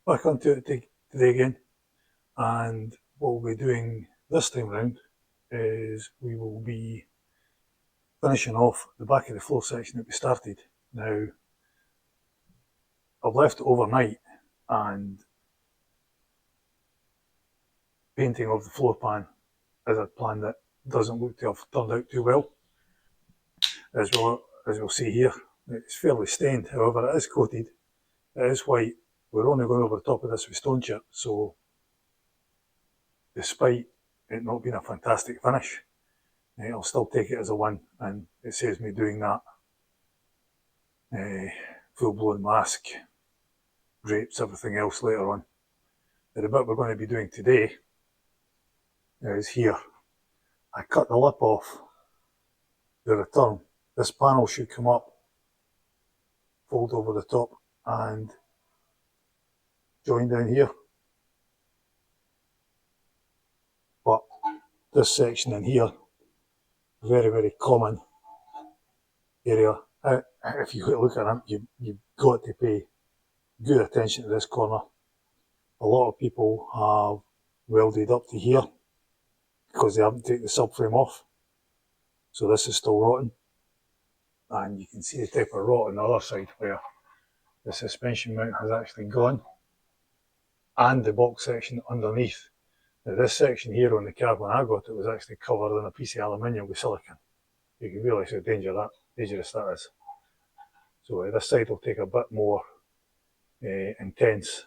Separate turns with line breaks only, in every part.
Back onto it today again, and what we'll be doing this time round is we will be finishing off the back of the floor section that we started. Now, I've left it overnight, and painting of the floor pan is a plan that doesn't look to have turned out too well. As we'll see here, it's fairly stained, however it is coated, it is white. We're only going over the top of this with stone chip, so despite it not being a fantastic finish, I'll still take it as a win, and it saves me doing that full-blown mask, drapes, everything else later on. Now, the bit we're going to be doing today is here. I cut the lip off the return. This panel should come up, fold over the top, and join down here. But this section in here, very, very common area. If you look at it, you've got to pay good attention to this corner. A lot of people have welded up to here because they haven't taken the subframe off. So this is still rotten. And you can see the type of rot on the other side where the suspension mount has actually gone, and the box section underneath. Now, this section here on the cab when I got it was actually covered in a piece of aluminium with silicone. You can realise how dangerous that is. So this side will take a bit more intense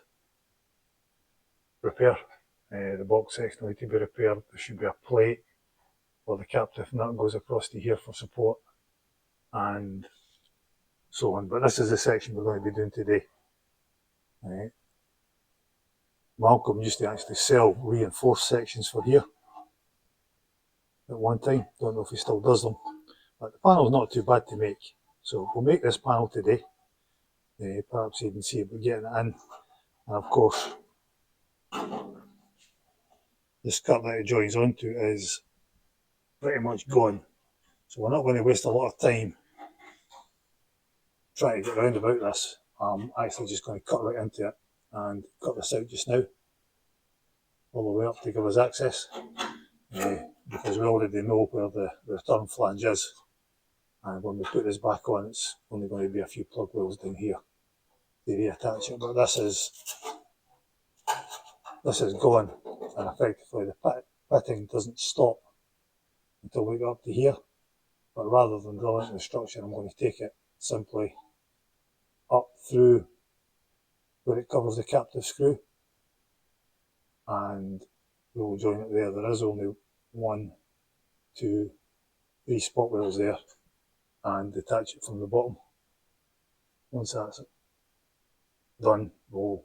repair. The box section will need to be repaired. There should be a plate where the captive nut goes across to here for support, and so on. But this is the section we're going to be doing today. Malcolm used to actually sell reinforced sections for here at one time. Don't know if he still does them, but the panel's not too bad to make. So we'll make this panel today. Perhaps you can see it, we're getting it in. And of course, the skirt that it joins onto is pretty much gone. So we're not going to waste a lot of time trying to get round about this. I'm actually just going to cut right into it and cut this out just now, all the way up to give us access, because we already know where the return flange is. And when we put this back on, it's only going to be a few plug wells down here to reattach it. But this is gone, and effectively the pitting doesn't stop until we get up to here. But rather than drill into the structure, I'm going to take it simply up through where it covers the captive screw, and we will join it there. There is only 1, 2, 3 spot wells there, and detach it from the bottom. Once that's done, we'll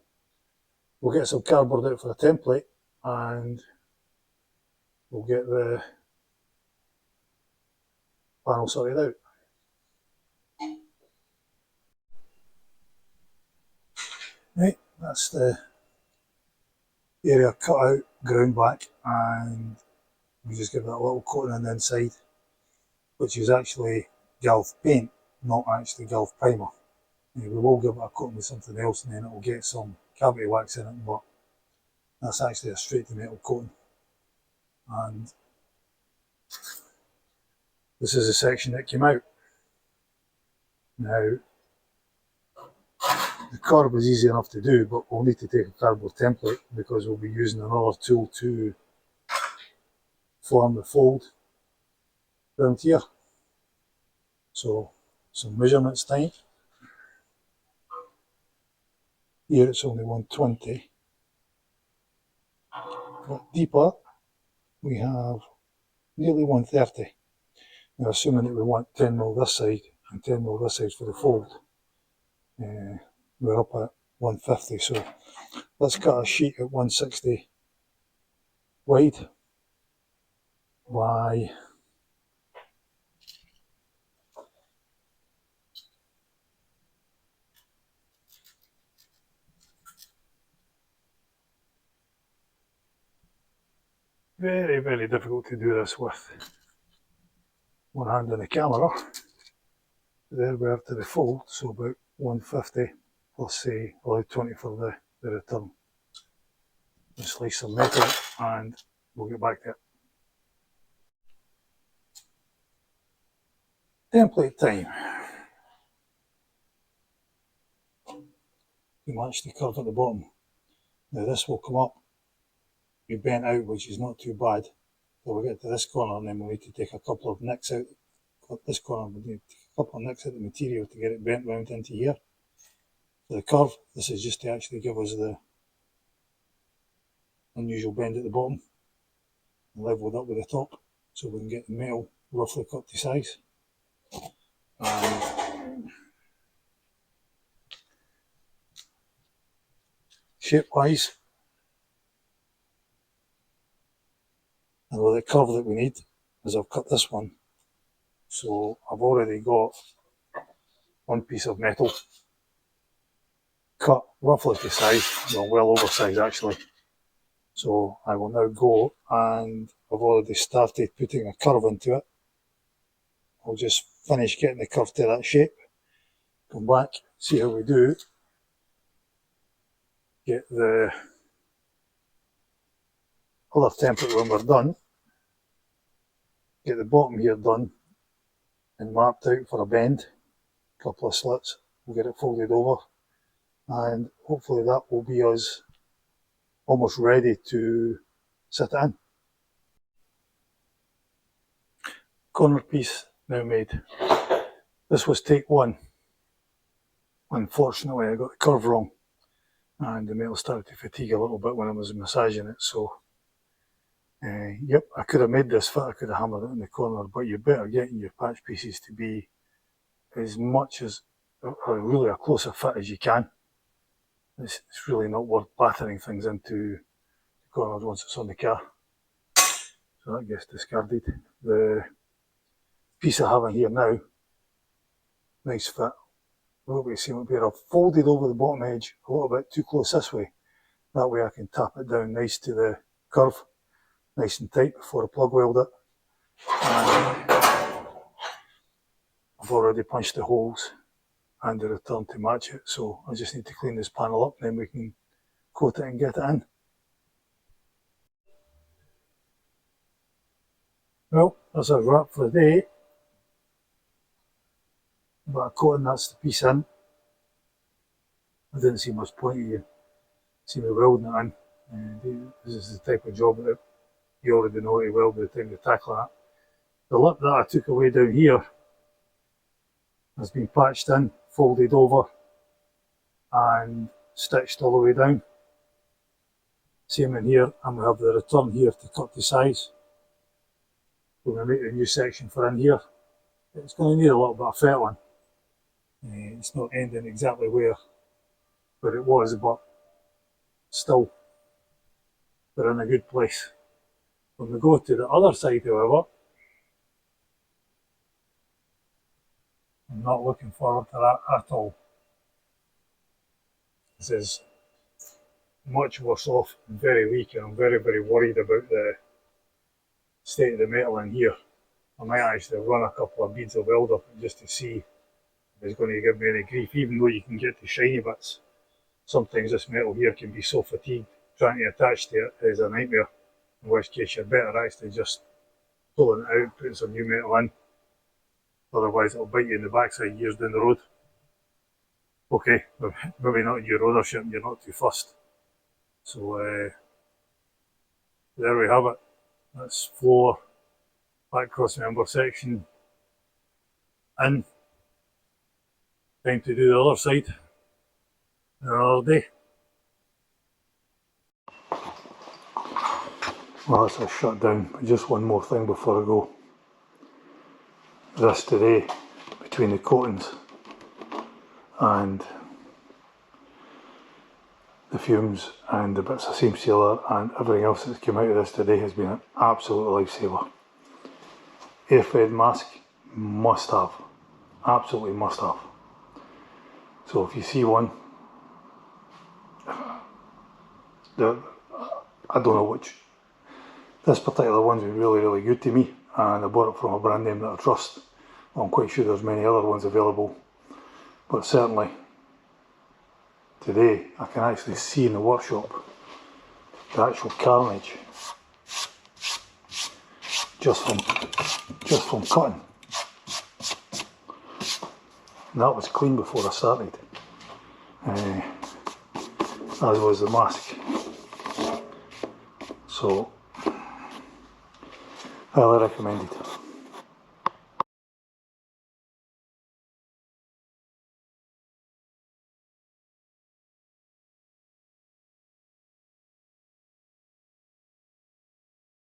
get some cardboard out for a template, and we'll get the panel sorted out. Right, that's the area cut out, ground back, and we just give that a little coating on the inside, which is actually Gulf paint, not actually Gulf primer. We will give it a coating with something else, and then it will get some cavity wax in it, but that's actually a straight to metal coating. And this is the section that came out. Now, the curb is easy enough to do, but we'll need to take a cardboard template because we'll be using another tool to form the fold around here. So, some measurements time. Here it's only 120. But deeper, we have nearly 130. Now, assuming that we want 10mm this side and 10mm this side for the fold, we're up at 150. So let's cut a sheet at 160 wide by very, very difficult to do this with one hand on the camera. There we are to the fold, so about 150 plus say allowed 20 for the return. Just slice some metal and we'll get back to it. Template time. We match the curve at the bottom. Now this will come up, be bent out, which is not too bad. So we'll get to this corner and then we'll need to take a couple of nicks out. This corner, we need to take a couple of nicks out of the material to get it bent round into here. For the curve, this is just to actually give us the unusual bend at the bottom, level it up with the top, so we can get the metal roughly cut to size. And shape wise, and with the curve that we need, is I've cut this one. So I've already got one piece of metal cut roughly to size, well over size actually. So I will now go, and I've already started putting a curve into it. I'll just finish getting the curve to that shape, come back, see how we do, get the other template when we're done, get the bottom here done and marked out for a bend, a couple of slits, we'll get it folded over, and hopefully that will be us almost ready to sit in. Corner piece now made. This was take one. Unfortunately I got the curve wrong and the metal started to fatigue a little bit when I was massaging it, so yep, I could have made this fit, I could have hammered it in the corner, but you're better getting your patch pieces to be as much as really a closer fit as you can. It's really not worth battering things into the corners once it's on the car. So that gets discarded. The piece I have in here now, nice fit. What we see up here, I've folded over the bottom edge a little bit too close this way. That way I can tap it down nice to the curve, nice and tight before I plug weld it. And I've already punched the holes and the return to match it, so I just need to clean this panel up and then we can coat it and get it in. Well, that's a wrap for the day. But a coating, that's the piece in. I didn't see much point in you see me welding it in. This is the type of job that you already know how to weld by the time you tackle that. The lip that I took away down here has been patched in, folded over and stitched all the way down. Same in here, and we have the return here to cut to size. We're going to make a new section for in here. It's going to need a little bit of fettling. It's not ending exactly where it was, but still we're in a good place. When we go to the other side, however, I'm not looking forward to that at all. This is much worse off and very weak, and I'm very, very worried about the state of the metal in here. I might actually run a couple of beads of weld up just to see if it's going to give me any grief, even though you can get the shiny bits. Sometimes this metal here can be so fatigued, trying to attach to it is a nightmare. In which case you're better actually just pulling it out, putting some new metal in. Otherwise it'll bite you in the backside years down the road. Okay, maybe not in your ownership, you're not too fussed. So there we have it. That's floor, back crossmember section in. Time to do the other side another day. Well, that's a shutdown, but just one more thing before I go. This today, between the coatings and the fumes and the bits of seam sealer and everything else that's come out of this today, has been an absolute lifesaver. Air fed mask, must have, absolutely must have. So if you see one, I don't know which, this particular one's been really, really good to me, and I bought it from a brand name that I trust. I'm quite sure there's many other ones available, but certainly today I can actually see in the workshop the actual carnage just from cutting. And that was clean before I started, as was the mask. So highly recommended.